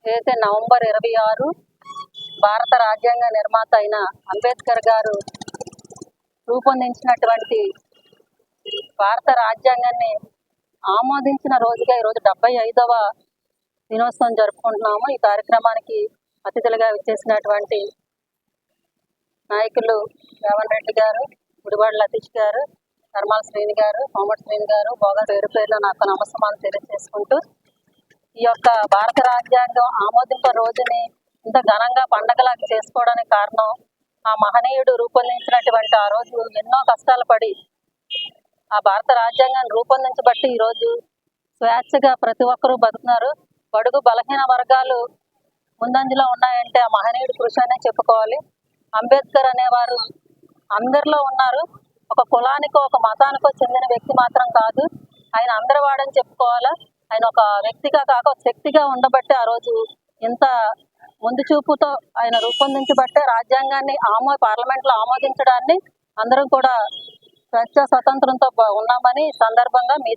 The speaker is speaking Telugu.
ఏదైతే నవంబర్ 26 భారత రాజ్యాంగ నిర్మాత అయిన అంబేద్కర్ గారు రూపొందించినటువంటి భారత రాజ్యాంగాన్ని ఆమోదించిన రోజుగా ఈరోజు 75వ దినోత్సవం జరుపుకుంటున్నాము. ఈ కార్యక్రమానికి అతిథులుగా విచ్చేసినటువంటి నాయకులు రేవంత్ రెడ్డి గారు, గుడివాడ లతీష్ గారు, ధర్మాల శ్రీని గారు, కోమటి శ్రీని గారు, బోగా పేరు పేరులో నాకు నమస్కారాలు తెలియజేసుకుంటూ, ఈ యొక్క భారత రాజ్యాంగం ఆమోదింప రోజుని ఇంత ఘనంగా పండగలాగా చేసుకోవడానికి కారణం ఆ మహనీయుడు రూపొందించినటువంటి ఆ రోజు ఎన్నో కష్టాలు పడి ఆ భారత రాజ్యాంగాన్ని రూపొందించబట్టి ఈరోజు స్వేచ్ఛగా ప్రతి ఒక్కరూ బతుకున్నారు. బడుగు బలహీన వర్గాలు ముందంజలో ఉన్నాయంటే ఆ మహనీయుడు కృషి అనే చెప్పుకోవాలి. అంబేద్కర్ అనేవారు అందరిలో ఉన్నారు. ఒక కులానికో ఒక మతానికో చెందిన వ్యక్తి మాత్రం కాదు. ఆయన అందరి వాడని చెప్పుకోవాలా. ఆయన ఒక వ్యక్తిగా కాక ఒక శక్తిగా ఉండబట్టే ఆ రోజు ఇంత ముందు చూపుతో ఆయన రూపొందించబట్టే రాజ్యాంగాన్ని పార్లమెంట్లో ఆమోదించడాన్ని అందరం కూడా స్వేచ్ఛ స్వతంత్రంతో ఉన్నామని సందర్భంగా మీ